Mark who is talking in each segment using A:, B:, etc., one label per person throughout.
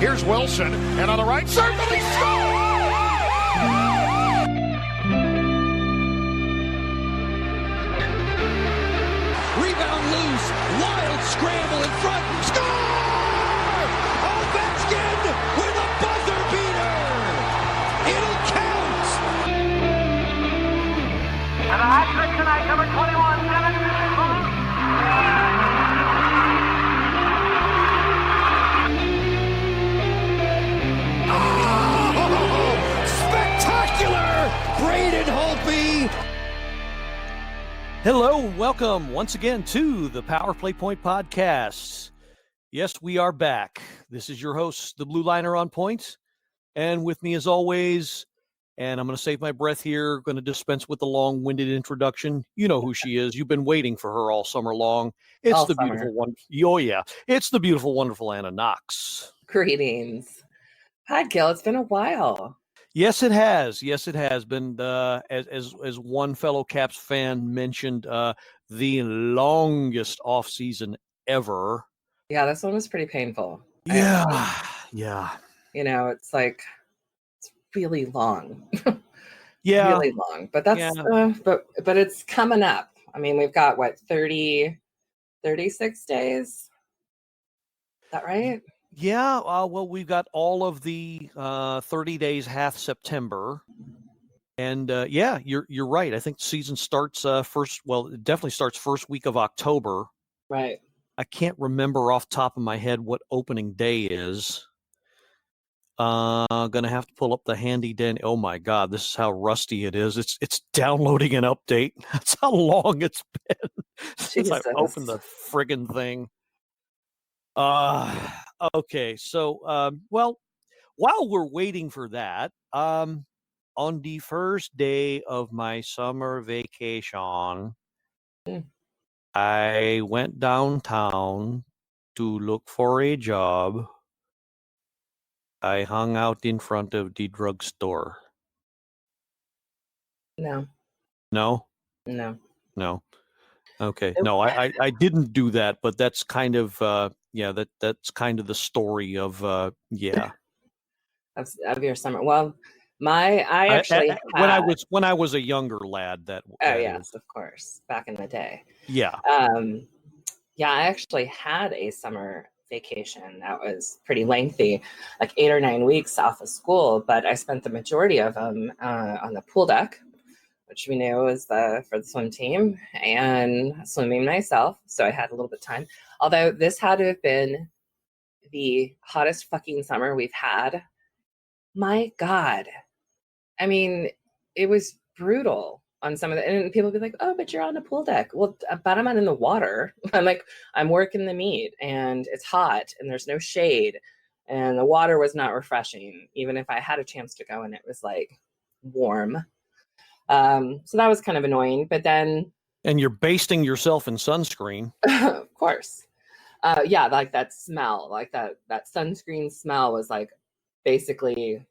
A: Here's Wilson, and on the right circle, he scores!
B: Rebound loose, wild scramble in front, score! Ovechkin with a buzzer beater! It'll count!
C: And a hat trick tonight, number 21,
B: Spectacular! Braden Holtby!
D: Hello, welcome once again to the Power Play Point Podcast. Yes, we are back. This is your host, the Blue Liner on Point. And with me as always, and I'm going to save my breath here, going to dispense with the long-winded introduction. You know who she is. You've been waiting for her all summer long. It's
E: all
D: the
E: summer.
D: beautiful one. Oh, yeah. It's the beautiful, wonderful Anna Knox.
E: Greetings. Hi, Gil. It's been a while.
D: Yes, it has. Yes, it has been. As one fellow Caps fan mentioned, the longest off season ever.
E: Yeah, this one was pretty painful.
D: Yeah.
E: You know, it's like it's really long.
D: Yeah,
E: really long. But that's but it's coming up. I mean, we've got what 36 days. Is that right?
D: Yeah, well, we've got all of the 30 days, half September, and you're right. I think the season starts it definitely starts first week of October.
E: Right.
D: I can't remember off the top of my head what opening day is. Gonna have to pull up the handy dandy. Oh my God, this is how rusty it is. It's downloading an update. That's how long it's been since I've opened the friggin' thing. Okay, so while we're waiting for that, on the first day of my summer vacation, I went downtown to look for a job. I hung out in front of the drugstore.
E: No.
D: Okay. No, I didn't do that, but that's kind of that's kind of the story of
E: of your summer. Well, I actually
D: when I was a younger lad.
E: Yes, of course, back in the day.
D: Yeah.
E: I actually had a summer vacation that was pretty lengthy, like 8 or 9 weeks off of school, but I spent the majority of them on the pool deck, which we knew was for the swim team, and swimming myself. So I had a little bit of time. Although this had to have been the hottest fucking summer we've had. My God. I mean, it was brutal on some of the, and people would be like, oh, but you're on the pool deck. Well, but I'm not in the water. I'm working the meat, and it's hot, and there's no shade, and the water was not refreshing. Even if I had a chance to go, and it was like warm. So that was kind of annoying, but then.
D: And you're basting yourself in sunscreen.
E: Of course. Like that smell, like that sunscreen smell was like basically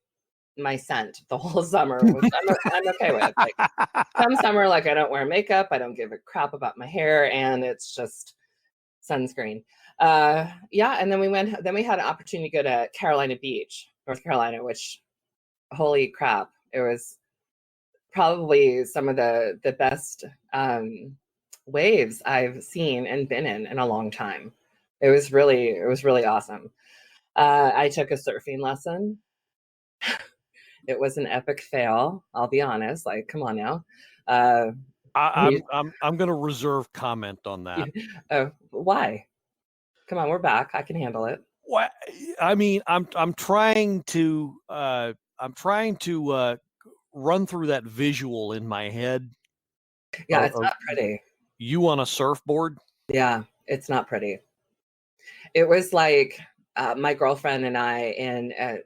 E: my scent the whole summer, which I'm okay with. Like some summer, like I don't wear makeup, I don't give a crap about my hair, and it's just sunscreen. And then we had an opportunity to go to Carolina Beach, North Carolina, which holy crap, it was probably some of the best waves I've seen and been in a long time. It was really awesome. I took a surfing lesson. It was an epic fail. I'll be honest. Like, come on now.
D: I'm going to reserve comment on that.
E: Why? Come on, we're back. I can handle it.
D: Well, I mean, I'm trying to run through that visual in my head.
E: Yeah, it's not pretty.
D: You on a surfboard?
E: Yeah, it's not pretty. It was like my girlfriend and I,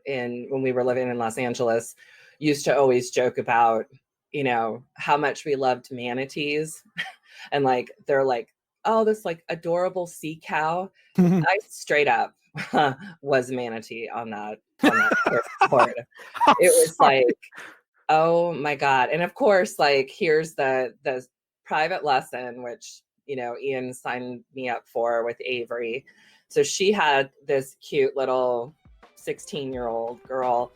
E: in when we were living in Los Angeles, used to always joke about, you know, how much we loved manatees, and like they're like, oh, this like adorable sea cow. I straight up was manatee on that surfboard. It was like, oh my God. And of course, like here's the private lesson, which, you know, Ian signed me up for with Avery. So she had this cute little 16-year-old girl.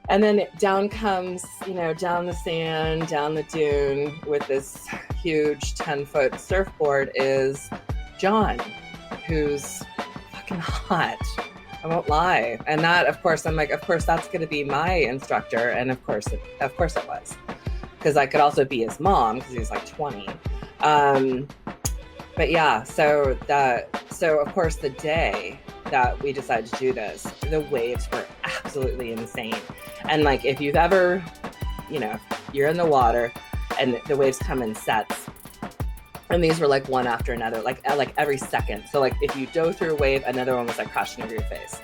E: And then down comes, down the sand, down the dune with this huge 10-foot surfboard is John, who's fucking hot. I won't lie. And that, of course, I'm like, of course, that's going to be my instructor. And of course it was. Because I could also be his mom because he was like 20. But yeah, so of course the day that we decided to do this, the waves were absolutely insane. And like, if you've ever, you're in the water and the waves come in sets, and these were like one after another, like every second. So like if you dove through a wave, another one was like crashing over your face.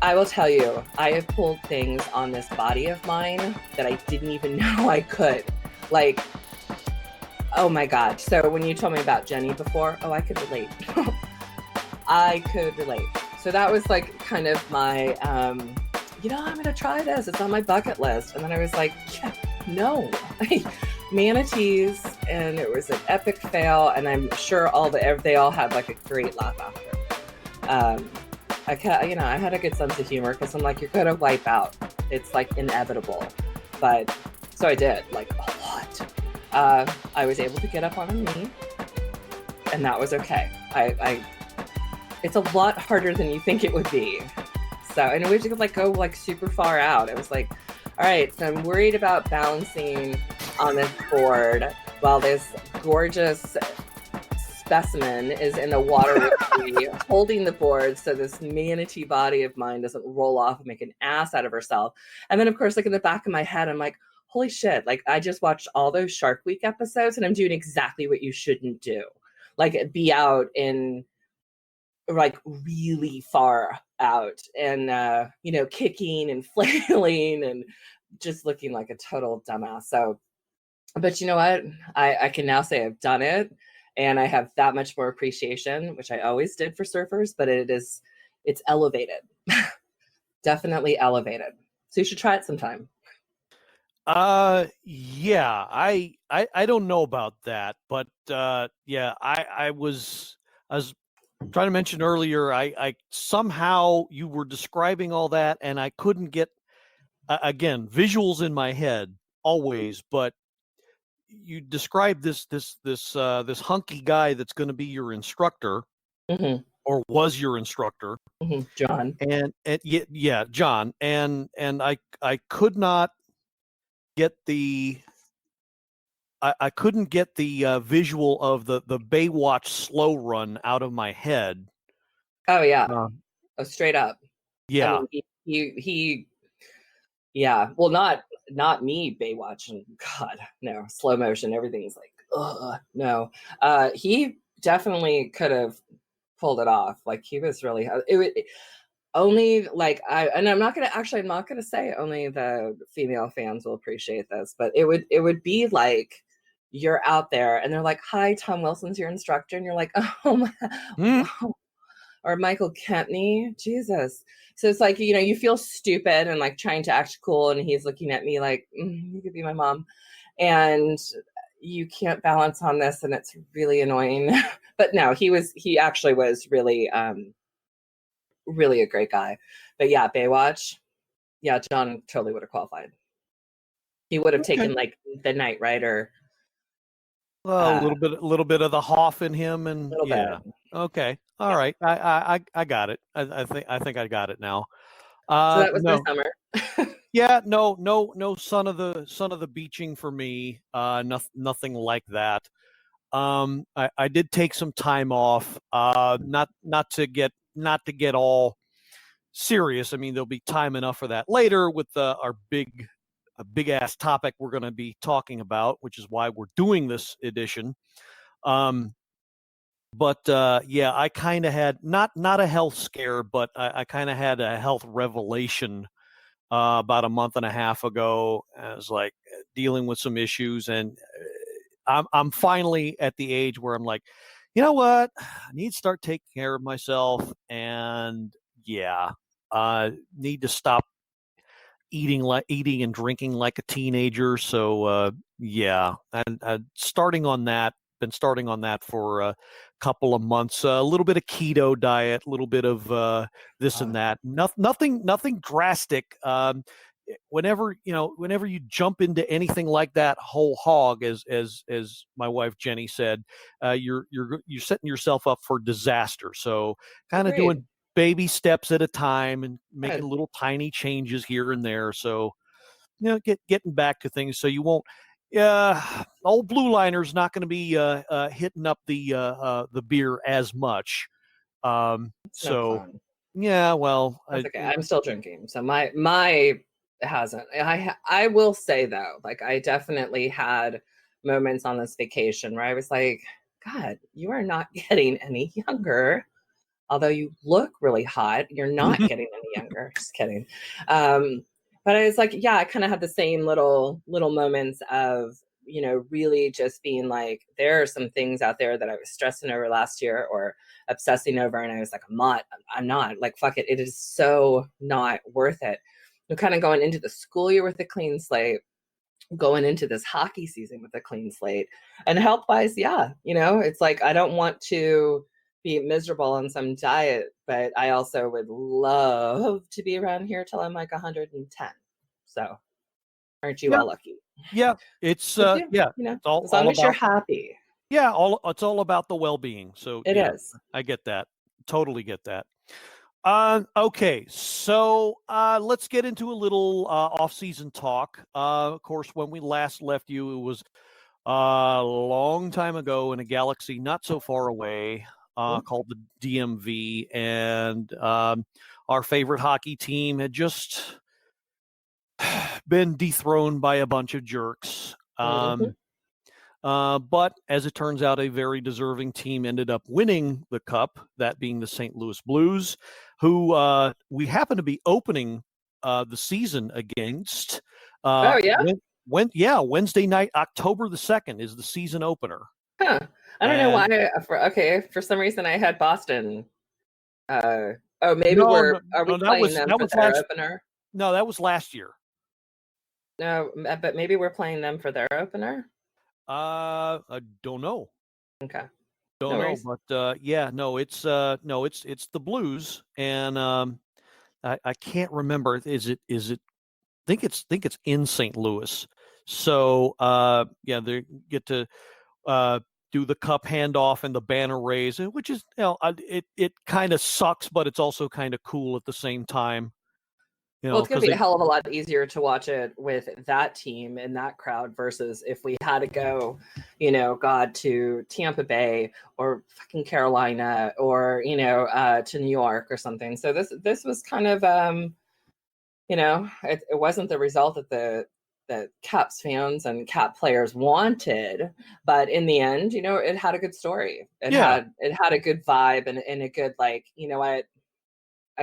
E: I will tell you, I have pulled things on this body of mine that I didn't even know I could. Like, oh my God. So when you told me about Jenny before, I could relate. I could relate. So that was like kind of my, I'm going to try this. It's on my bucket list. And then I was like, yeah, no. Manatees, and it was an epic fail. And I'm sure they all had like a great laugh after. I had a good sense of humor because I'm like, you're going to wipe out. It's like inevitable. But so I did like a lot. I was able to get up on a knee, and that was okay. It's a lot harder than you think it would be. So, and we had to go like super far out. It was like, all right, so I'm worried about balancing on this board while this gorgeous specimen is in the water with me, holding the board so this manatee body of mine doesn't roll off and make an ass out of herself. And then, of course, like in the back of my head, I'm like, holy shit, like I just watched all those Shark Week episodes and I'm doing exactly what you shouldn't do. Like be out in like really far out and, kicking and flailing and just looking like a total dumbass. So, but you know what? I can now say I've done it. And I have that much more appreciation, which I always did for surfers, but it's elevated. Definitely elevated. So you should try it sometime.
D: Yeah, I don't know about that, but yeah, I was trying to mention earlier, I somehow you were describing all that and I couldn't get again, visuals in my head always, but you described this hunky guy that's going to be your instructor, or was your instructor,
E: John,
D: and yeah, John, and I could not get the I couldn't get the visual of the Baywatch slow run out of my head.
E: Oh yeah, straight up.
D: Yeah,
E: I mean, he yeah. Well, not me Baywatching. God, no, slow motion. Everything's like, no. He definitely could have pulled it off. Like he was really. Only like I'm not gonna say only the female fans will appreciate this, but it would be like you're out there and they're like, "Hi, Tom Wilson's your instructor," and you're like, "Oh my." Wow. Or Michael Kempney, Jesus. So it's like, you feel stupid and like trying to act cool. And he's looking at me like, you could be my mom. And you can't balance on this. And it's really annoying. But no, he actually was really, really a great guy. But yeah, Baywatch. Yeah, John totally would have qualified. He would have taken like the Knight Rider.
D: Well, a little bit of the Hoff in him, and yeah. Bit. Okay, all right. I got it. I think I got it now.
E: So that was my summer.
D: Yeah, no son of the beaching for me. Nothing like that. I did take some time off. Not to get all serious. I mean, there'll be time enough for that later with our big ass topic we're going to be talking about, which is why we're doing this edition. But yeah, I kind of had not a health scare, but I kind of had a health revelation about a month and a half ago. I was like dealing with some issues, and I'm finally at the age where I'm like, you know what, I need to start taking care of myself, and yeah, need to stop eating and drinking like a teenager. So yeah, and starting on that been starting on that for a couple of months. A little bit of keto diet, a little bit of this and that. Nothing drastic. Whenever you jump into anything like that whole hog, as my wife Jenny said, you're setting yourself up for disaster. So kind of doing baby steps at a time and making little tiny changes here and there. So getting back to things so you won't. Old Blue Liner's not going to be hitting up the beer as much. So
E: fun.
D: yeah, well,
E: that's okay. I'm still drinking, so my hasn't. I will say though, like I definitely had moments on this vacation where I was like, God, you are not getting any younger. Although you look really hot, you're not getting any younger. Just kidding. But I was like, yeah, I kind of had the same little moments of, really just being like, there are some things out there that I was stressing over last year or obsessing over. And I was like, I'm not like, fuck it. It is so not worth it. You're kind of going into the school year with a clean slate, going into this hockey season with a clean slate, and health wise. Yeah. It's like, I don't want to be miserable on some diet, but I also would love to be around here till I'm like 110. So aren't you all lucky?
D: Yeah, it's it's all,
E: as long as you're
D: about,
E: happy.
D: Yeah, it's all about the well-being. So
E: it is.
D: I get that. Totally get that. Okay, so let's get into a little off-season talk. Of course, when we last left you, it was a long time ago in a galaxy not so far away, called the DMV, and our favorite hockey team had just been dethroned by a bunch of jerks. But as it turns out, a very deserving team ended up winning the cup, that being the St. Louis Blues, who we happen to be opening the season against. Wednesday night, October the 2nd is the season opener.
E: I don't know why. For some reason I had Boston. Are we playing them for their opener?
D: No, that was last year.
E: No, but maybe we're playing them for their opener.
D: I don't know.
E: Okay.
D: Don't know, but it's the Blues, and I can't remember. Is it? I think it's in St. Louis. So they get to do the cup handoff and the banner raise, which is it kind of sucks, but it's also kind of cool at the same time.
E: Well, it's going to be a hell of a lot easier to watch it with that team and that crowd versus if we had to go, to Tampa Bay or fucking Carolina or, to New York or something. So this was kind of, it wasn't the result that the Caps fans and Cap players wanted, but in the end, it had a good story. It had a good vibe and a good, like, I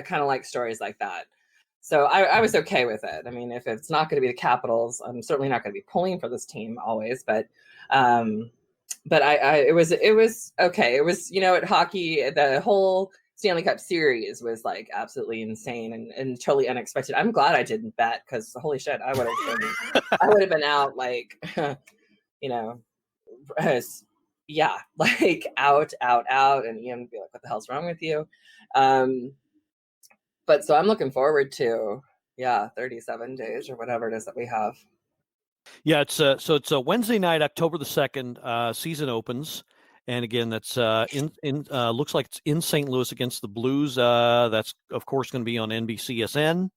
E: kind of like stories like that. So I was okay with it. I mean, if it's not going to be the Capitals, I'm certainly not going to be pulling for this team always. But it was okay. It was, at hockey, the whole Stanley Cup series was like absolutely insane and totally unexpected. I'm glad I didn't bet because holy shit, I would have been out like, like out, and Ian would be like, "What the hell's wrong with you?" But so I'm looking forward to 37 days or whatever it is that we have.
D: Yeah, it's a Wednesday night, October the 2nd. Season opens, and again, that's looks like it's in St. Louis against the Blues. That's of course going to be on NBCSN.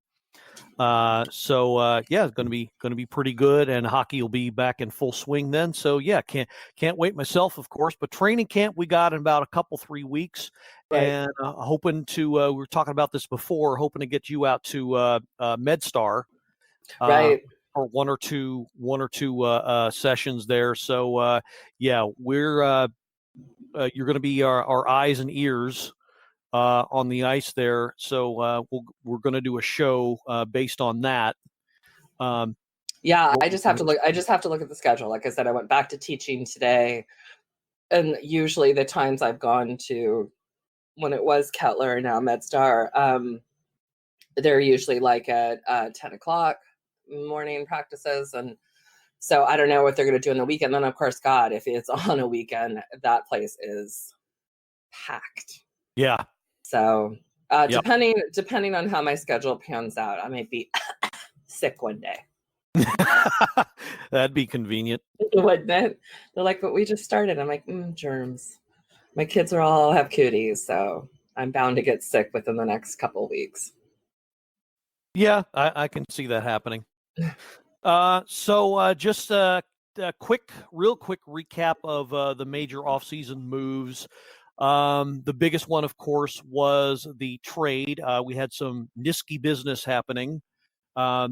D: It's going to be pretty good, and hockey will be back in full swing then. So can't wait myself, of course. But training camp we got in about 3 weeks, and hoping to. We were talking about this before, hoping to get you out to MedStar,
E: right?
D: For one or two sessions there. So we're you're going to be our eyes and ears on the ice there. So we're going to do a show based on that.
E: I just have to look. I just have to look at the schedule. Like I said, I went back to teaching today, and usually the times I've gone to when it was Kettler, now MedStar, they're usually like at 10 o'clock morning practices, and So I don't know what they're going to do on the weekend. Then, of course, God, if it's on a weekend, that place is packed.
D: Yeah.
E: So
D: Yep.
E: depending on how my schedule pans out, I might be sick one day.
D: That'd be convenient.
E: Wouldn't it? They're like, but we just started. I'm like, germs. My kids all have cooties, so I'm bound to get sick within the next couple weeks.
D: Yeah, I can see that happening. So just a real quick recap of the major offseason moves. The biggest one, of course, was the trade. We had some Niski business happening. Matt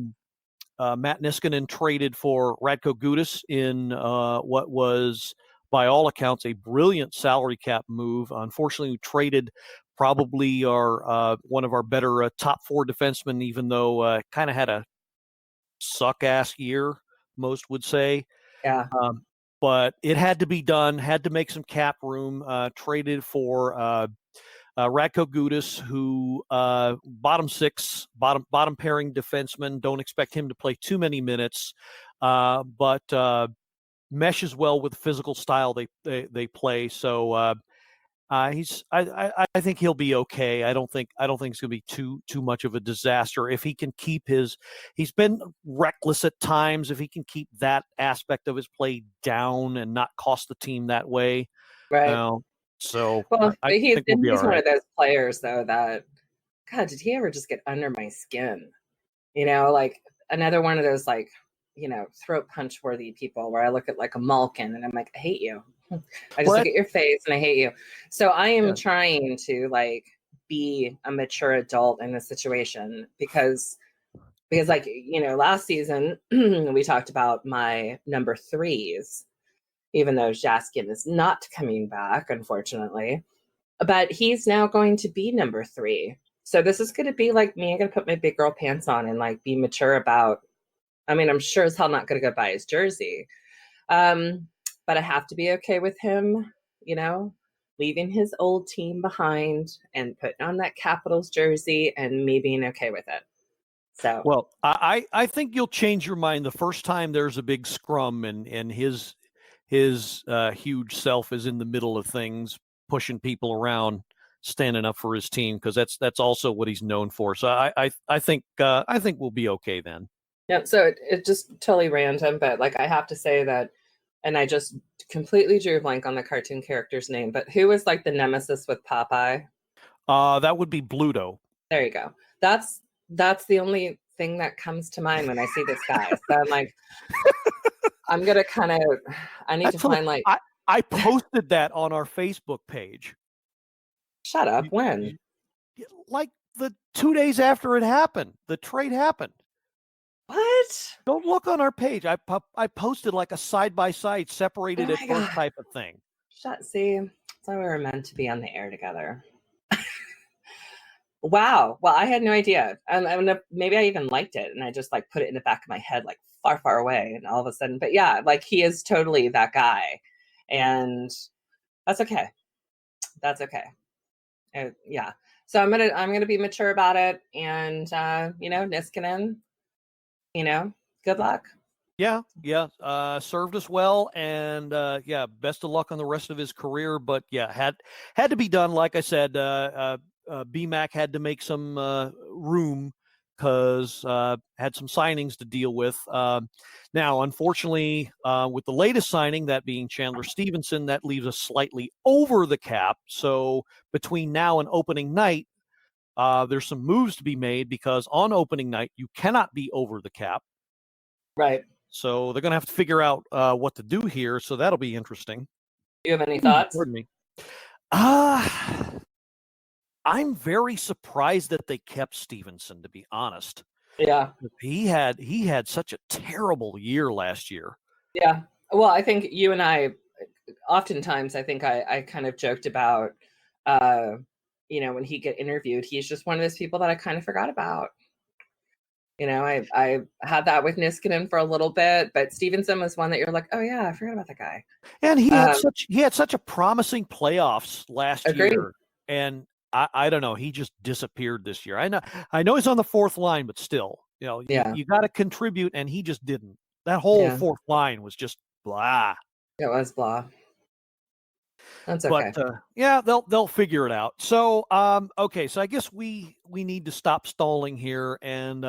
D: Niskanen traded for Radko Gudas in what was, by all accounts, a brilliant salary cap move. Unfortunately, we traded probably our one of our better top four defensemen, even though kind of had a suck-ass year, most would say.
E: Yeah.
D: But it had to be done, had to make some cap room, traded for Radko Gudas, who bottom pairing defenseman. Don't expect him to play too many minutes, but meshes well with the physical style they play. So I think he'll be okay. I don't think it's going to be too much of a disaster if he can keep his. He's been reckless at times. If he can keep that aspect of his play down and not cost the team that way,
E: right.
D: So
E: I think we'll be all right. He's one of those players, though, that, God, did he ever just get under my skin? Like another one of those, like, throat punch worthy people where I look at like a Malkin and I'm like, I hate you. I just look at your face and I hate you. So I am trying to like be a mature adult in this situation because like, last season we talked about my number threes, even though Jaskin is not coming back, unfortunately, but he's now going to be number 3. So this is going to be like me. I'm going to put my big girl pants on and like be mature about, I'm sure as hell not going to go buy his jersey. But I have to be okay with him, leaving his old team behind and putting on that Capitals jersey and me being okay with it. So,
D: well, I think you'll change your mind the first time there's a big scrum and his huge self is in the middle of things, pushing people around, standing up for his team, because that's also what he's known for. So I think we'll be okay then.
E: Yeah. So it just totally random, but like I have to say that, and I just completely drew a blank on the cartoon character's name, but who was like the nemesis with Popeye?
D: That would be Bluto.
E: There you go. That's the only thing that comes to mind when I see this guy. So I'm like, I'm gonna I need to find like
D: I posted that on our Facebook page.
E: Shut up. When?
D: Like the 2 days after it happened, the trade happened.
E: What?
D: Don't look on our page. I posted like a side-by-side separated at birth type of thing.
E: See, that's why we were meant to be on the air together. Wow. Well, I had no idea. And maybe I even liked it. And I just like put it in the back of my head, like far, far away. And all of a sudden, but yeah, like he is totally that guy. And that's okay. That's okay. Yeah. So I'm going to be mature about it. And, Niskanen, good luck.
D: Yeah. Served us well. And, best of luck on the rest of his career. But yeah, had to be done. Like I said, BMAC had to make some room because had some signings to deal with. Now, unfortunately, with the latest signing, that being Chandler Stevenson, that leaves us slightly over the cap. So between now and opening night, there's some moves to be made because on opening night, you cannot be over the cap.
E: Right.
D: So they're going to have to figure out what to do here. So that'll be interesting.
E: Do you have any thoughts?
D: Pardon me. I'm very surprised that they kept Stevenson, to be honest.
E: Yeah.
D: He had such a terrible year last year.
E: Yeah. Well, I think you and I, oftentimes, I think I kind of joked about, when he get interviewed, he's just one of those people that I kind of forgot about. I had that with Niskanen for a little bit, but Stevenson was one that you're like, oh yeah, I forgot about that guy.
D: And he had such a promising playoffs last year. And I don't know, he just disappeared this year. I know he's on the fourth line, but still, you got to contribute, and he just didn't. That whole
E: Yeah.
D: fourth line was just blah.
E: It was blah. That's
D: But
E: okay.
D: yeah, they'll figure it out. So okay, so I guess we need to stop stalling here and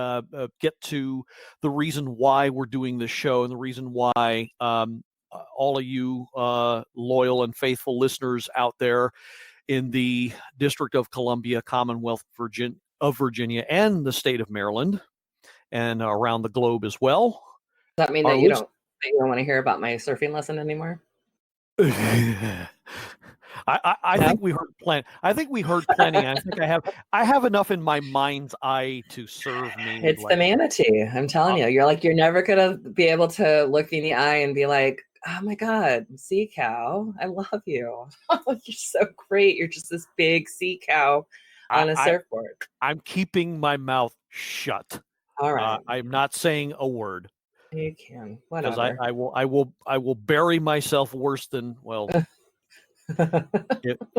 D: get to the reason why we're doing this show and the reason why all of you loyal and faithful listeners out there in the District of Columbia, Commonwealth of Virginia, and the state of Maryland, and around the globe as well.
E: Does that mean that you don't want to hear about my surfing lesson anymore?
D: I think we heard plenty. I think we heard plenty. I think I have enough in my mind's eye to serve me.
E: It's like, the manatee. I'm telling you, you're never gonna be able to look me in the eye and be like, oh my God, sea cow, I love you. Oh, you're so great. You're just this big sea cow on a surfboard.
D: I'm keeping my mouth shut.
E: All right.
D: I'm not saying a word.
E: You can. Whatever.
D: Because I will bury myself worse than well.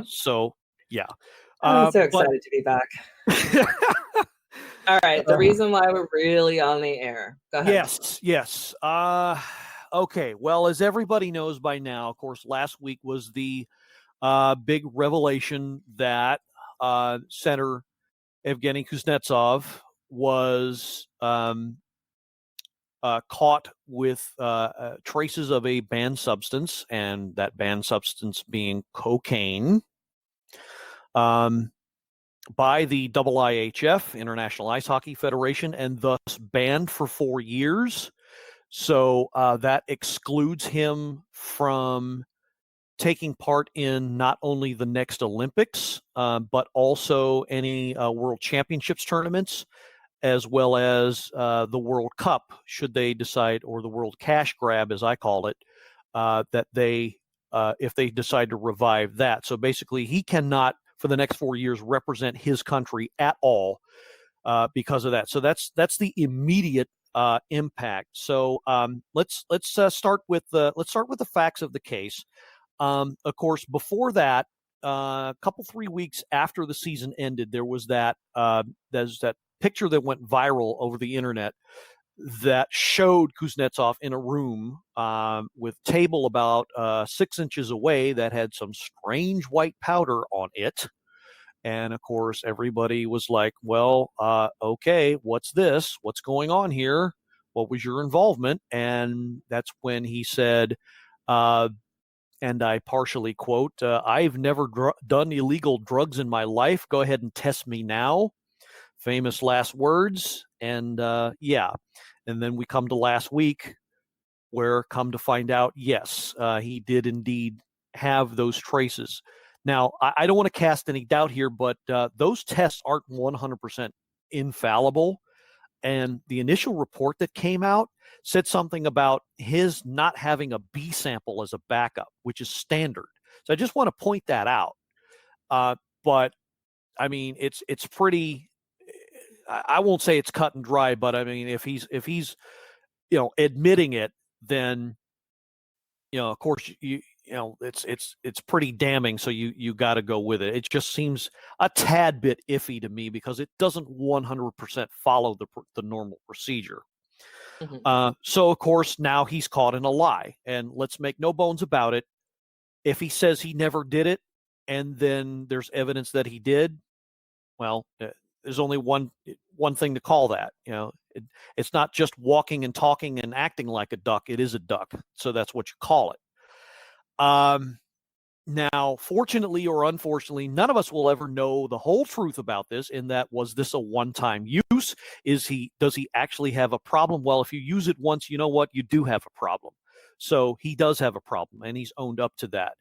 D: So yeah.
E: I'm so excited to be back. All right. The reason why we're really on the air. Go ahead.
D: Yes. Okay. Well, as everybody knows by now, of course, last week was the big revelation that Senator Evgeny Kuznetsov was caught with traces of a banned substance, and that banned substance being cocaine, by the IIHF, International Ice Hockey Federation, and thus banned for 4 years. So that excludes him from taking part in not only the next Olympics, but also any World Championships tournaments, as well as the World Cup, should they decide, or the World Cash Grab, as I call it, that they, if they decide to revive that. So basically, he cannot, for the next 4 years, represent his country at all because of that. So that's the immediate impact. So let's start with the facts of the case. Of course, before that, a couple 3 weeks after the season ended, there's that picture that went viral over the internet that showed Kuznetsov in a room with a table about 6 inches away that had some strange white powder on it. And of course, everybody was like, well, okay, what's this? What's going on here? What was your involvement? And that's when he said, and I partially quote, I've never done illegal drugs in my life. Go ahead and test me now. Famous last words. And yeah. And then we come to last week, where come to find out, yes, he did indeed have those traces. Now, I don't want to cast any doubt here, but those tests aren't 100% infallible. And the initial report that came out said something about his not having a B sample as a backup, which is standard. So I just want to point that out. But I mean, it's pretty. I won't say it's cut and dry, but I mean, if he's admitting it, then of course it's pretty damning. So you got to go with it. It just seems a tad bit iffy to me because it doesn't 100% follow the normal procedure. Mm-hmm. So of course now he's caught in a lie, and let's make no bones about it. If he says he never did it, and then there's evidence that he did, well, there's only one thing to call that. It's not just walking and talking and acting like a duck. It is a duck. So that's what you call it. Now, fortunately or unfortunately, none of us will ever know the whole truth about this. In that, was this a one-time use? Does he actually have a problem? Well, if you use it once, you know what? You do have a problem. So he does have a problem, and he's owned up to that.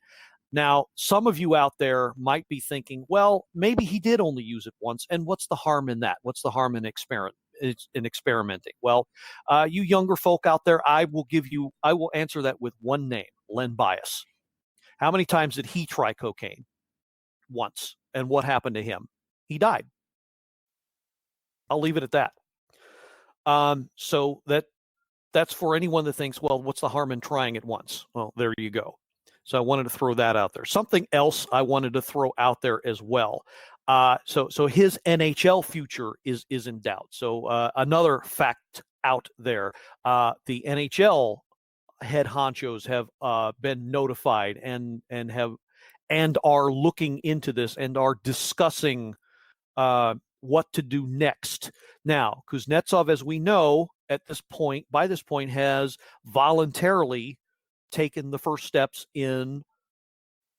D: Now, some of you out there might be thinking, well, maybe he did only use it once, and what's the harm in that? What's the harm in experimenting? Well, you younger folk out there, I will answer that with one name: Len Bias. How many times did he try cocaine? Once. And what happened to him? He died. I'll leave it at that. So that's for anyone that thinks, well, what's the harm in trying it once? Well, there you go. So I wanted to throw that out there. Something else I wanted to throw out there as well. So his NHL future is in doubt. So another fact out there. The NHL head honchos have been notified and are looking into this and are discussing what to do next. Now, Kuznetsov, as we know, by this point, has voluntarily taken the first steps in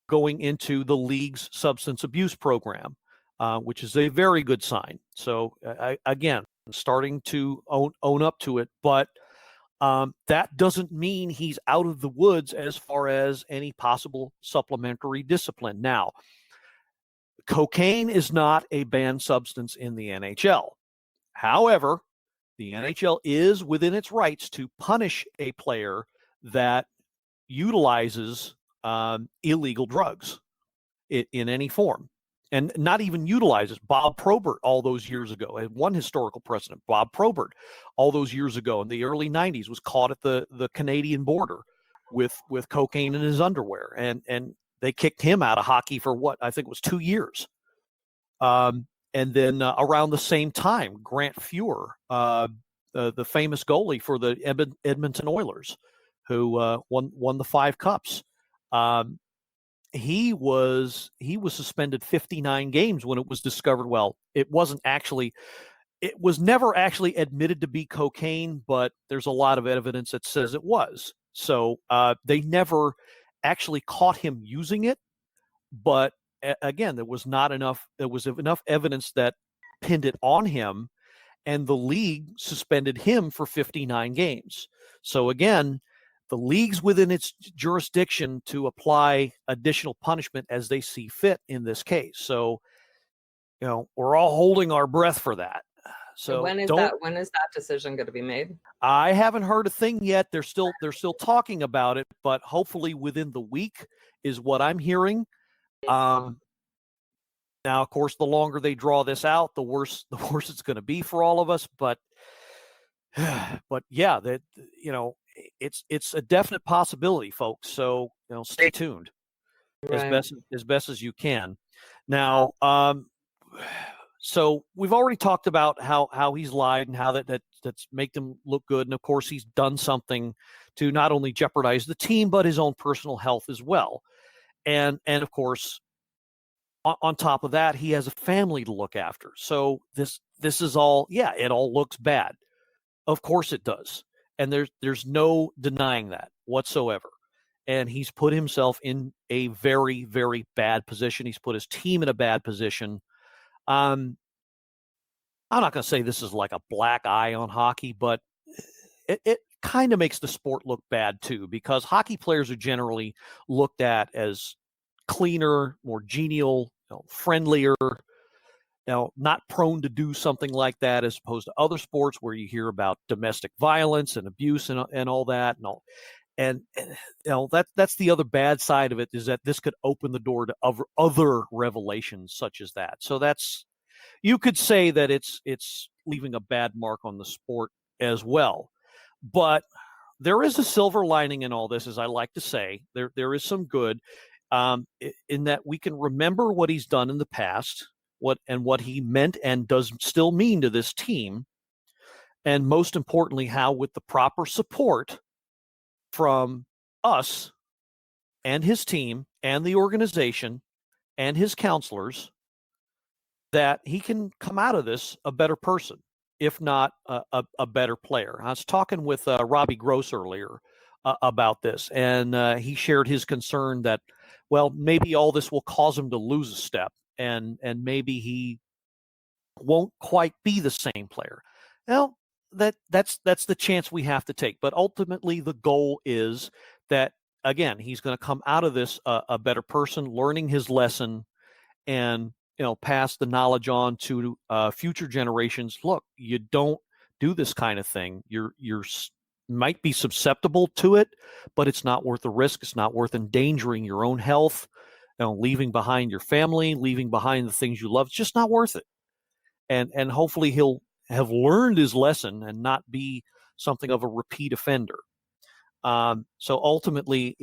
D: going into the league's substance abuse program, which is a very good sign. So, again, starting to own up to it, but that doesn't mean he's out of the woods as far as any possible supplementary discipline. Now, cocaine is not a banned substance in the NHL. However, the NHL is within its rights to punish a player that utilizes illegal drugs in any form. And not even utilizes. Bob Probert all those years ago, and one historical precedent, Bob Probert all those years ago in the early 90s was caught at the Canadian border with cocaine in his underwear. And they kicked him out of hockey for what I think was 2 years. And then around the same time, Grant Fuhr, the famous goalie for the Edmonton Oilers, who won the 5 cups, he was suspended 59 games when it was discovered. Well, it was never actually admitted to be cocaine, but there's a lot of evidence that says it was. So they never actually caught him using it, but again, there was enough evidence that pinned it on him, and the league suspended him for 59 games. So again, the league's within its jurisdiction to apply additional punishment as they see fit in this case. So, we're all holding our breath for that. So
E: when is that decision going to be made?
D: I haven't heard a thing yet. They're still talking about it, but hopefully within the week is what I'm hearing. Now, of course, the longer they draw this out, the worse it's going to be for all of us. But yeah, that it's a definite possibility, folks. So stay tuned as best as you can. Now, so we've already talked about how he's lied and how that's make them look good, and of course he's done something to not only jeopardize the team but his own personal health as well. And of course, on top of that, he has a family to look after. So this is all, it all looks bad. Of course it does. And there's no denying that whatsoever. And he's put himself in a very, very bad position. He's put his team in a bad position. I'm not going to say this is like a black eye on hockey, but it kind of makes the sport look bad too, because hockey players are generally looked at as cleaner, more genial, friendlier, not prone to do something like that, as opposed to other sports where you hear about domestic violence and abuse and all that and that's the other bad side of it, is that this could open the door to other revelations such as that. So you could say that it's leaving a bad mark on the sport as well. But there is a silver lining in all this, as I like to say. There is some good in that we can remember what he's done in the past, what he meant and does still mean to this team, and most importantly, how with the proper support from us and his team and the organization and his counselors, that he can come out of this a better person, if not a better player. I was talking with Robbie Gross earlier about this, and he shared his concern that, well, maybe all this will cause him to lose a step, and maybe he won't quite be the same player. Well, that's the chance we have to take. But ultimately, the goal is that, again, he's going to come out of this a better person, learning his lesson, and pass the knowledge on to future generations. Look, you don't do this kind of thing. You're might be susceptible to it, but it's not worth the risk. It's not worth endangering your own health, leaving behind your family, leaving behind the things you love. It's just not worth it. And hopefully he'll have learned his lesson and not be something of a repeat offender. So ultimately,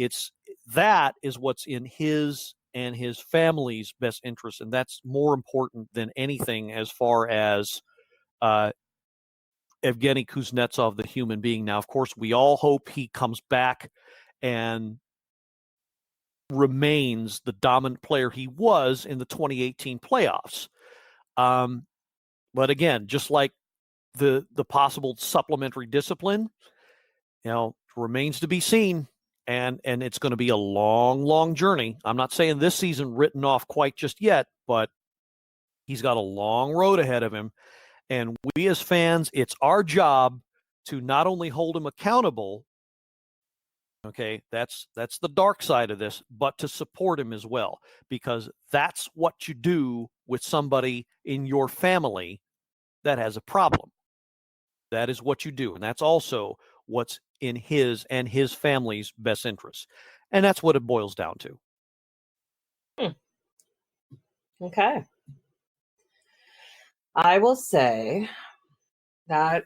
D: that is what's in his and his family's best interest, and that's more important than anything as far as Evgeny Kuznetsov, the human being. Now, of course, we all hope he comes back and remains the dominant player he was in the 2018 playoffs. But again, just like the possible supplementary discipline, remains to be seen. And it's going to be a long, long journey. I'm not saying this season written off quite just yet, but he's got a long road ahead of him. And we as fans, it's our job to not only hold him accountable, okay, that's the dark side of this, but to support him as well, because that's what you do with somebody in your family that has a problem. That is what you do. And that's also what's in his and his family's best interest. And that's what it boils down to.
E: Okay. I will say that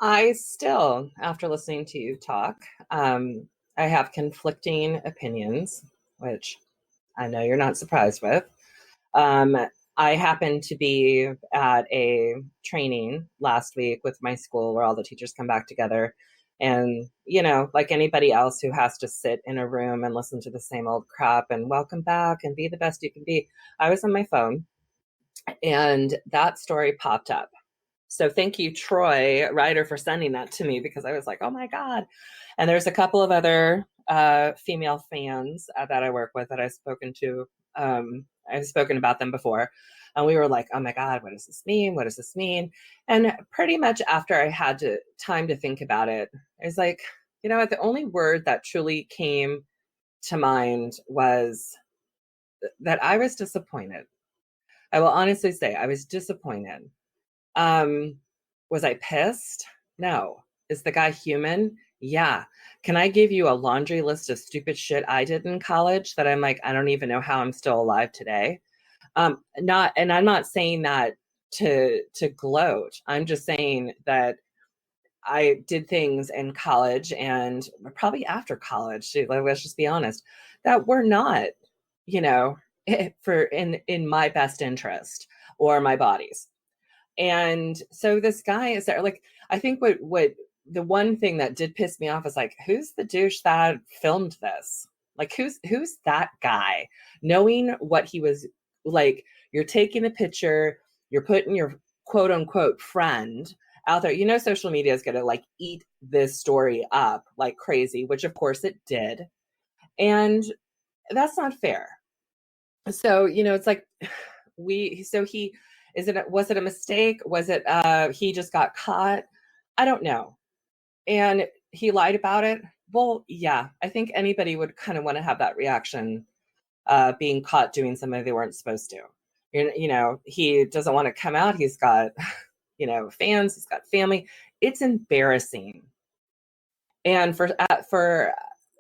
E: I still, after listening to you talk, I have conflicting opinions, which I know you're not surprised with. I happened to be at a training last week with my school where all the teachers come back together. And, like anybody else who has to sit in a room and listen to the same old crap and welcome back and be the best you can be, I was on my phone and that story popped up. So thank you, Troy Ryder, for sending that to me, because I was like, oh my God. And there's a couple of other female fans that I work with that I've spoken to. I've spoken about them before. And we were like, oh my God, what does this mean? What does this mean? And pretty much after I had time to think about it, I was like, the only word that truly came to mind was that I was disappointed. I will honestly say I was disappointed. Was I pissed? No. Is the guy human? Yeah. Can I give you a laundry list of stupid shit I did in college that I'm like, I don't even know how I'm still alive today? And I'm not saying that to gloat. I'm just saying that I did things in college and probably after college, let's just be honest, that were not, in my best interest or my body's. And so this guy is there. Like, I think what the one thing that did piss me off is like, who's the douche that filmed this? Like, who's that guy? Knowing what he was like, you're taking a picture, you're putting your quote unquote friend out there. Social media is going to like eat this story up like crazy, which of course it did. And that's not fair. So, it's like was it a mistake? Was it, he just got caught? I don't know. And he lied about it. Well, yeah, I think anybody would kind of want to have that reaction, being caught doing something they weren't supposed to. He doesn't want to come out. He's got, fans, he's got family. It's embarrassing. And for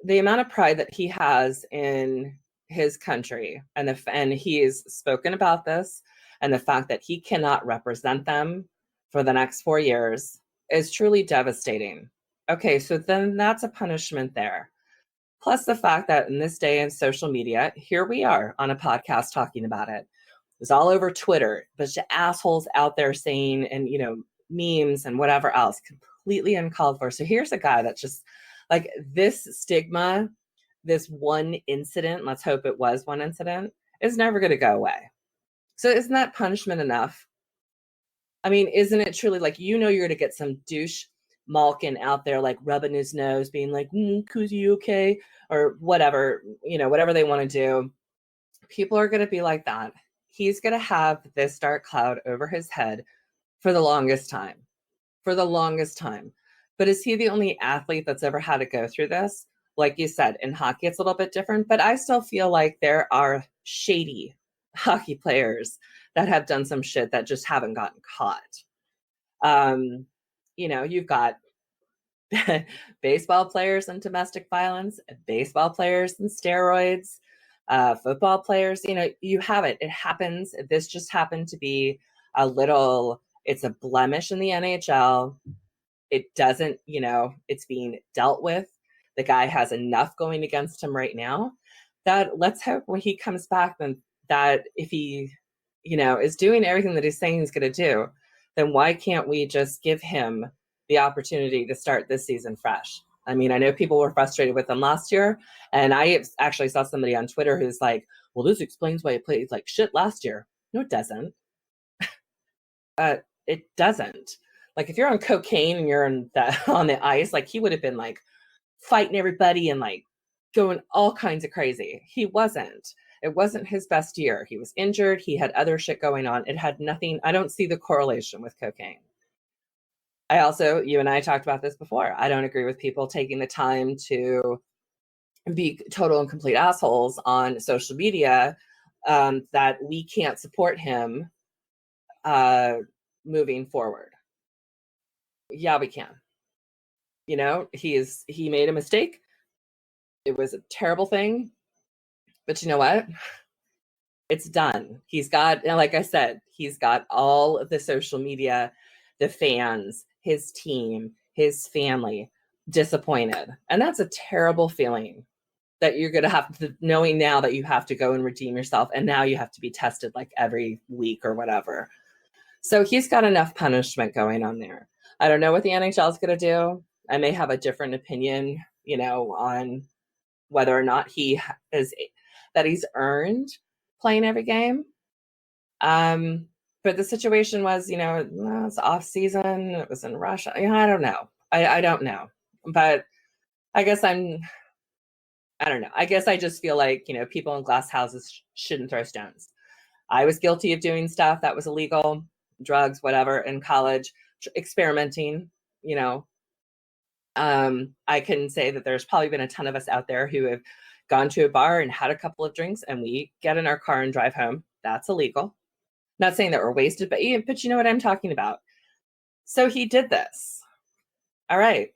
E: the amount of pride that he has in his country, and he's spoken about this, and the fact that he cannot represent them for the next 4 years is truly devastating. Okay, so then that's a punishment there. Plus the fact that in this day in social media, here we are on a podcast talking about it. It's all over Twitter, a bunch of assholes out there saying, and memes and whatever else, completely uncalled for. So here's a guy that's just like, this stigma, this one incident, let's hope it was one incident, is never going to go away. So isn't that punishment enough? I mean, isn't it truly like, you're going to get some douche Malkin out there, like rubbing his nose, being like, Kuzi, you okay? Or whatever, whatever they want to do. People are going to be like that. He's going to have this dark cloud over his head for the longest time. But is he the only athlete that's ever had to go through this? Like you said, in hockey, it's a little bit different, but I still feel like there are shady hockey players that have done some shit that just haven't gotten caught. You've got baseball players and domestic violence, baseball players and steroids, football players, you have it. It happens. This just happened to be it's a blemish in the NHL. It doesn't, it's being dealt with. The guy has enough going against him right now that let's hope when he comes back, then that if he, is doing everything that he's saying he's going to do, then why can't we just give him the opportunity to start this season fresh. I mean, I know people were frustrated with him last year, and I actually saw somebody on Twitter who's like, well, this explains why he played like shit last year. No, it doesn't. It doesn't. Like, if you're on cocaine and you're on the ice, like, he would have been like fighting everybody and like going all kinds of crazy. He wasn't. It wasn't his best year. He was injured. He had other shit going on. It had nothing. I don't see the correlation with cocaine. I also, you and I talked about this before. I don't agree with people taking the time to be total and complete assholes on social media, that we can't support him moving forward. Yeah, we can. You know, he made a mistake. It was a terrible thing. But you know what? It's done. He's got, like I said, he's got all of the social media, the fans, his team, his family disappointed. And that's a terrible feeling that you're going to have to, knowing now that you have to go and redeem yourself. And now you have to be tested like every week or whatever. So he's got enough punishment going on there. I don't know what the NHL is going to do. I may have a different opinion, you know, on whether or not he's earned playing every game. But the situation was, you know, it's off season. It was in Russia. You know, I don't know. I don't know. But I guess I don't know. I guess I just feel like, you know, people in glass houses shouldn't throw stones. I was guilty of doing stuff that was illegal, drugs, whatever, in college, experimenting, you know. I can say that there's probably been a ton of us out there who have gone to a bar and had a couple of drinks and we get in our car and drive home. That's illegal. Not saying that we're wasted, but you know what I'm talking about. So he did this. All right.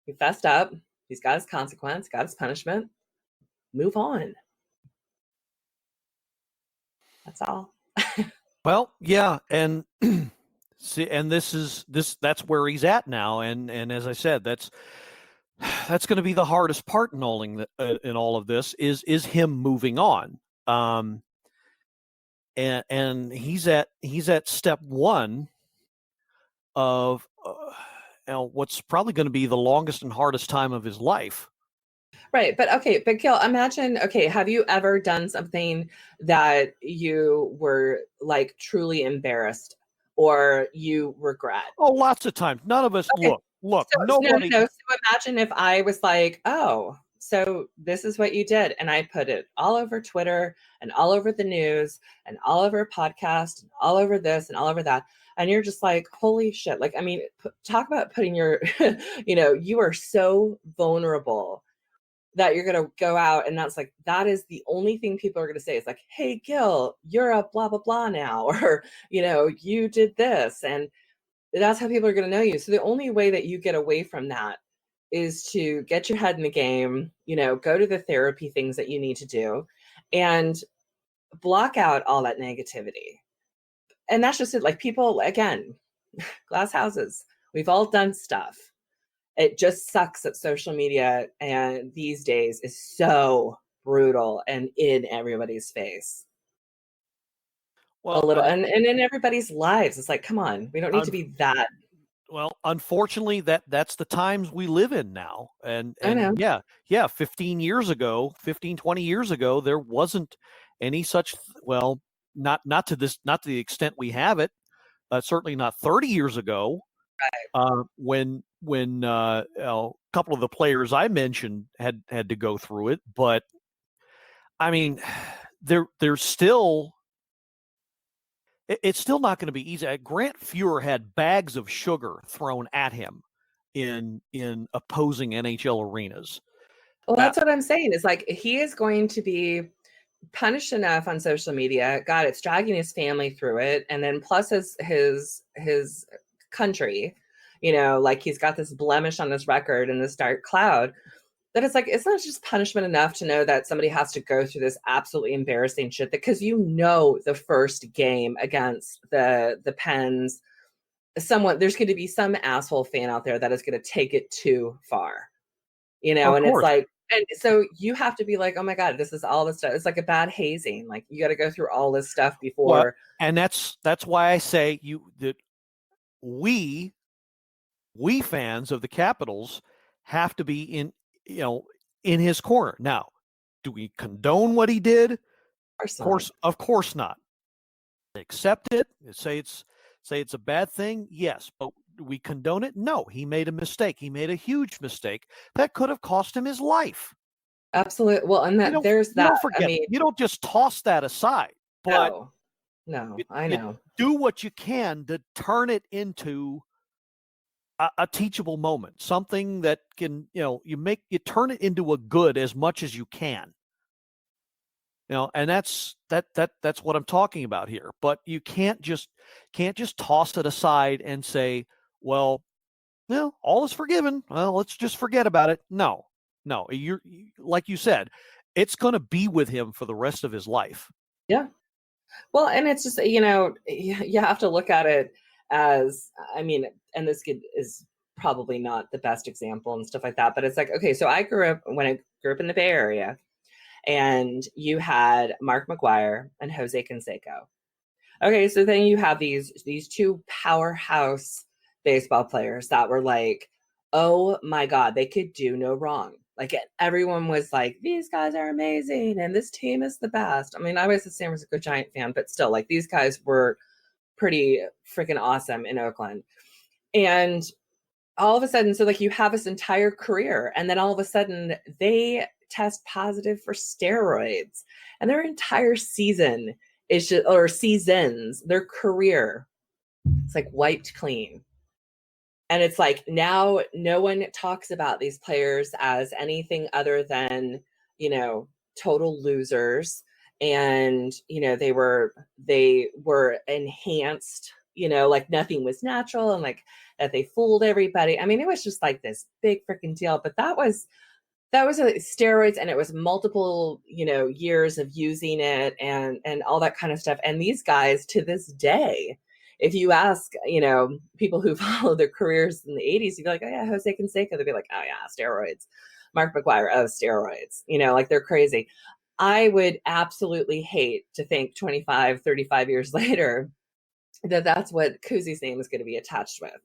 E: He fessed up. He's got his consequence, got his punishment. Move on. That's all.
D: Well, yeah, and see, and that's where he's at now, and as I said, that's going to be the hardest part in all of this is him moving on. And he's at step one of what's probably going to be the longest and hardest time of his life.
E: Right. But Gil, imagine, have you ever done something that you were like truly embarrassed or you regret?
D: Oh, lots of times. None of us look, nobody.
E: So imagine if I was like, oh, so this is what you did. And I put it all over Twitter and all over the news and all over podcast and all over this and all over that. And you're just like, holy shit. Like, I mean, talk about putting your, you know, you are so vulnerable that you're going to go out and that's like, that is the only thing people are going to say is like, hey, Gil, you're a blah, blah, blah now, or, you know, you did this. And that's how people are going to know you. So the only way that you get away from that is to get your head in the game, you know, go to the therapy things that you need to do and block out all that negativity. And that's just it. Like people, again, glass houses, we've all done stuff. It just sucks that social media and these days is so brutal and in everybody's face.
D: Well,
E: a little, and in everybody's lives. It's like, come on, we don't need to be that.
D: Well, unfortunately, that's the times we live in now. And
E: I know.
D: Yeah. 20 years ago, there wasn't any such, well, not to the extent we have it. Certainly not 30 years ago. Right. When a couple of the players I mentioned had to go through it, but I mean, there's still. It's still not going to be easy. Grant Fuhr had bags of sugar thrown at him in opposing NHL arenas.
E: Well, that's what I'm saying. Is like he is going to be punished enough on social media. God, it's dragging his family through it, and then plus his country. You know, like he's got this blemish on his record and this dark cloud. That it's like, it's not just punishment enough to know that somebody has to go through this absolutely embarrassing shit because you know the first game against the Pens, there's going to be some asshole fan out there that is going to take it too far, you know, and it's like, and so you have to be like, oh my God, this is all this stuff. It's like a bad hazing. Like you got to go through all this stuff before.
D: Well, and that's why I say that we we fans of the Capitals have to be in his corner. Now, do we condone what he did? Of course not. Accept it. Say it's a bad thing. Yes, but do we condone it? No. He made a mistake. He made a huge mistake that could have cost him his life.
E: Absolutely. Well, and there's that.
D: Don't forget, you don't just toss that aside. But
E: no, I know.
D: Do what you can to turn it into a teachable moment, something that can, you turn it into a good as much as you can. And that's what I'm talking about here. But you can't just toss it aside and say, well, all is forgiven. Well, let's just forget about it. No, you're like you said, it's going to be with him for the rest of his life.
E: Yeah. Well, and it's just, you have to look at it as, and this kid is probably not the best example and stuff like that, but it's like, okay, so when I grew up in the Bay Area, and you had Mark McGuire and Jose Canseco. Okay, so then you have these two powerhouse baseball players that were like, oh my God, they could do no wrong. Like everyone was like, these guys are amazing and this team is the best. I was a San Francisco Giant fan, but still, like, these guys were pretty freaking awesome in Oakland. And all of a sudden, so like you have this entire career, and then all of a sudden they test positive for steroids, and their entire season is just, or seasons, their career, it's like wiped clean. And it's like, now no one talks about these players as anything other than, total losers. And, they were enhanced, like nothing was natural, and like that they fooled everybody. It was just like this big freaking deal. But that was steroids, and it was multiple, years of using it and all that kind of stuff. And these guys, to this day, if you ask, people who follow their careers in the 80s, you'd be like, oh yeah, Jose Canseco. They'd be like, oh yeah, steroids. Mark McGuire, oh, steroids. Like they're crazy. I would absolutely hate to think 25, 35 years later that that's what Kuzi's name is going to be attached with.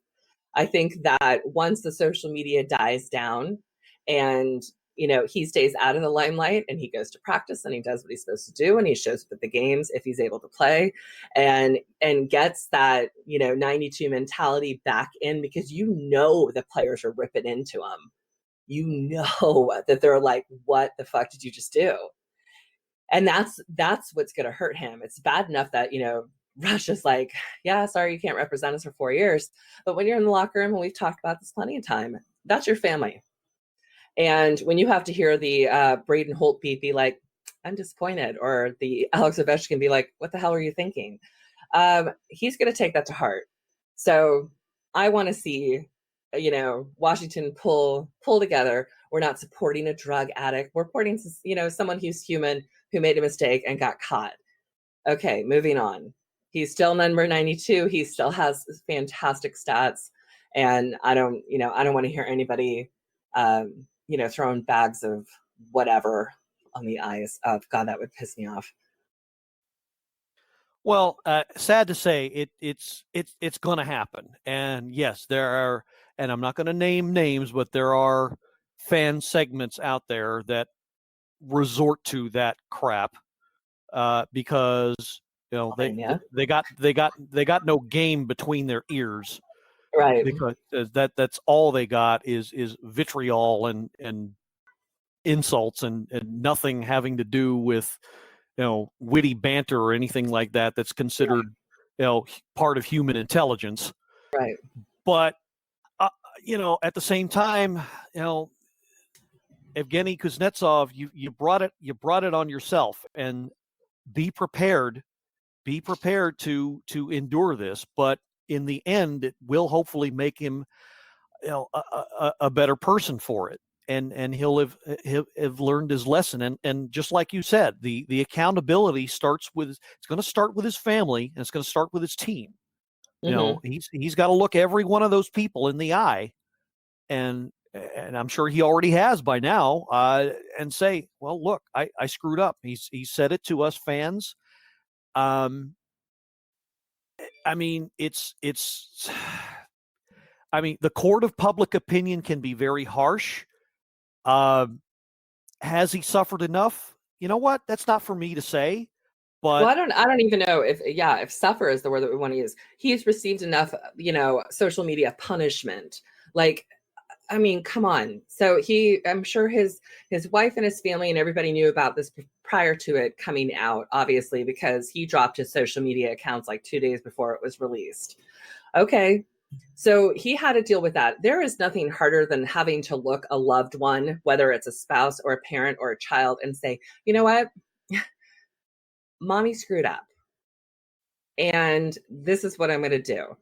E: I think that once the social media dies down and, he stays out of the limelight and he goes to practice and he does what he's supposed to do and he shows up at the games if he's able to play and gets that, 92 mentality back in, because the players are ripping into him. That they're like, what the fuck did you just do? And that's what's going to hurt him. It's bad enough that, Russia's like, yeah, sorry, you can't represent us for 4 years. But when you're in the locker room, and we've talked about this plenty of time, that's your family. And when you have to hear the Braden Holt beat be like, I'm disappointed, or the Alex Ovechkin be like, what the hell are you thinking? He's going to take that to heart. So I want to see, Washington pull together. We're not supporting a drug addict. We're supporting, someone who's human, who made a mistake and got caught. Okay, moving on. He's still number 92. He still has fantastic stats. And I don't want to hear anybody, throwing bags of whatever on the ice. Oh, God, that would piss me off.
D: Well, sad to say, it's going to happen. And yes, there are, and I'm not going to name names, but there are fan segments out there that resort to that crap because they got no game between their ears,
E: right?
D: Because that's all they got is vitriol and insults and nothing having to do with witty banter or anything like that. That's considered part of human intelligence,
E: right?
D: But at the same time, Evgeny Kuznetsov, you brought it on yourself, and be prepared to endure this. But in the end, it will hopefully make him a better person for it, and he'll have learned his lesson. And just like you said, the accountability it's going to start with his family, and it's going to start with his team. He's got to look every one of those people in the eye, and I'm sure he already has by now, and say, well, look, I screwed up. He said it to us fans. It's I mean, the court of public opinion can be very harsh. Has he suffered enough? You know what? That's not for me to say. But
E: Well, I don't even know if suffer is the word that we want to use. He's received enough, social media punishment. Like, I mean, come on. So I'm sure his wife and his family and everybody knew about this prior to it coming out, obviously, because he dropped his social media accounts like 2 days before it was released. Okay. So he had to deal with that. There is nothing harder than having to look a loved one, whether it's a spouse or a parent or a child, and say, you know what? Mommy screwed up. And this is what I'm going to do.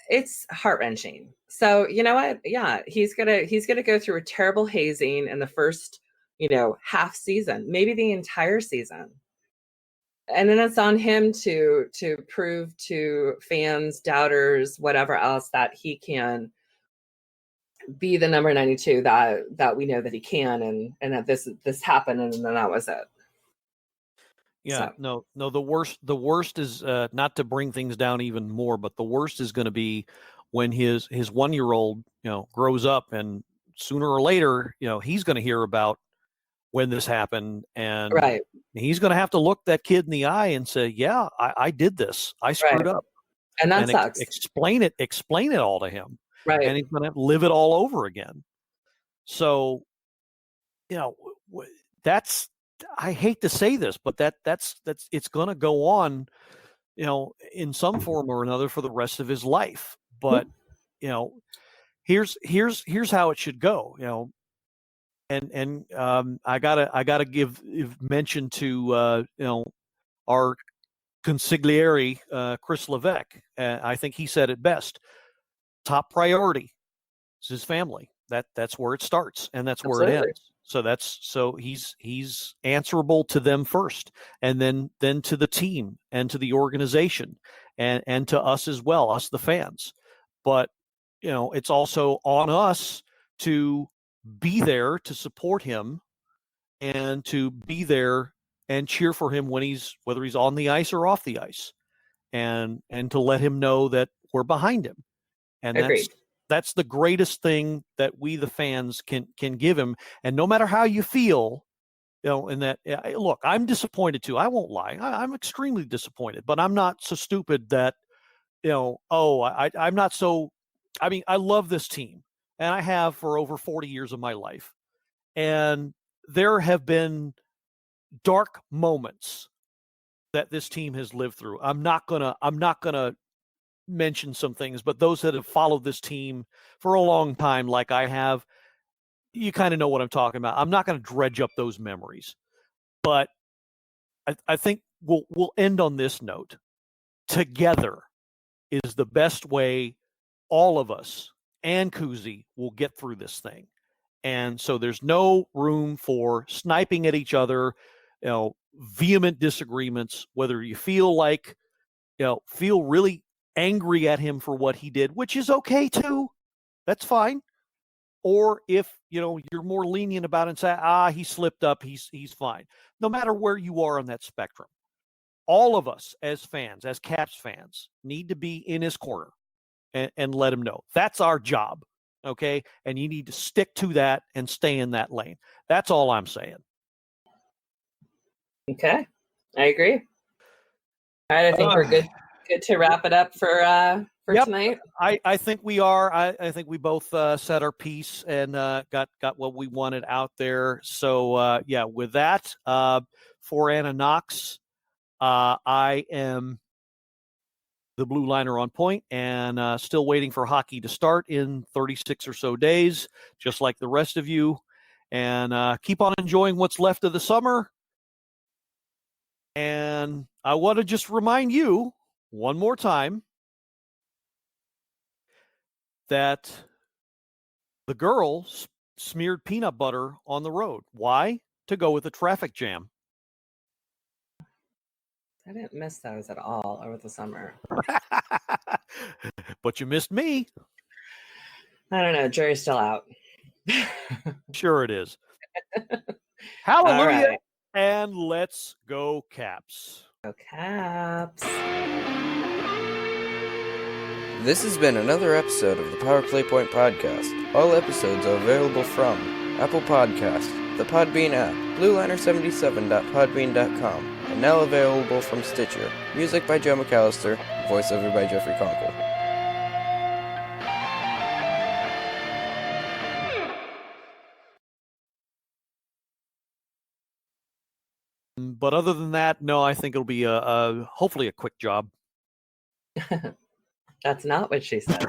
E: It's heart-wrenching. So, you know what? Yeah, he's going to go through a terrible hazing in the first, half season, maybe the entire season. And then it's on him to prove to fans, doubters, whatever else, that he can be the number 92 that we know that he can, and that this happened, and then that was it.
D: Yeah, so. No. The worst is not to bring things down even more, but the worst is going to be when his 1-year-old, grows up, and sooner or later, he's going to hear about when this happened, and
E: right.
D: He's going to have to look that kid in the eye and say, "Yeah, I did this. I screwed up,"
E: and that sucks.
D: Explain it all to him,
E: right?
D: And he's going to have to live it all over again. So, that's. I hate to say this, but that's it's going to go on, in some form or another for the rest of his life. But here's how it should go. And I gotta give mention to our consigliere Chris Levesque. I think he said it best. Top priority is his family. That's where it starts, and that's where
E: Absolutely.
D: it ends. So he's answerable to them first, and then to the team and to the organization, and to us as well, us the fans. But it's also on us to be there to support him, and to be there and cheer for him whether he's on the ice or off the ice, and to let him know that we're behind him. And
E: Agreed.
D: That's the greatest thing that we, the fans, can give him. And no matter how you feel, in that, look, I'm disappointed too. I won't lie. I'm extremely disappointed, but I'm not so stupid that, I'm not so, I mean, I love this team, and I have for over 40 years of my life. And there have been dark moments that this team has lived through. I'm not gonna mention some things, but those that have followed this team for a long time, like I have, you kind of know what I'm talking about. I'm not going to dredge up those memories, but I think we'll end on this note. Together is the best way all of us and Kuzi will get through this thing. And so there's no room for sniping at each other, vehement disagreements, whether you feel like, feel really angry at him for what he did, which is okay too. That's fine. Or if, you're more lenient about it and say, he slipped up, he's fine. No matter where you are on that spectrum, all of us as fans, as Caps fans, need to be in his corner and let him know. That's our job. Okay. And you need to stick to that and stay in that lane. That's all I'm saying.
E: Okay. I agree. All right. I think we're good to wrap it up for tonight.
D: I think we are. I think we both said our piece and got what we wanted out there. So with that, for Anna Knox, I am the Blue Liner on point, and still waiting for hockey to start in 36 or so days, just like the rest of you. And keep on enjoying what's left of the summer. And I want to just remind you one more time that the girls smeared peanut butter on the road. Why? To go with the traffic jam.
E: I didn't miss those at all over the summer.
D: But you missed me.
E: I don't know. Jury's still out.
D: Sure it is. Hallelujah.
E: Right.
D: And let's go Caps.
E: Go Caps.
F: This has been another episode of the Power Play Point Podcast. All episodes are available from Apple Podcasts, the Podbean app, blueliner77.podbean.com, and now available from Stitcher. Music by Joe McAllister, voiceover by Jeffrey Conkle.
D: But other than that, no, I think it'll be hopefully a quick job.
E: That's not what she said.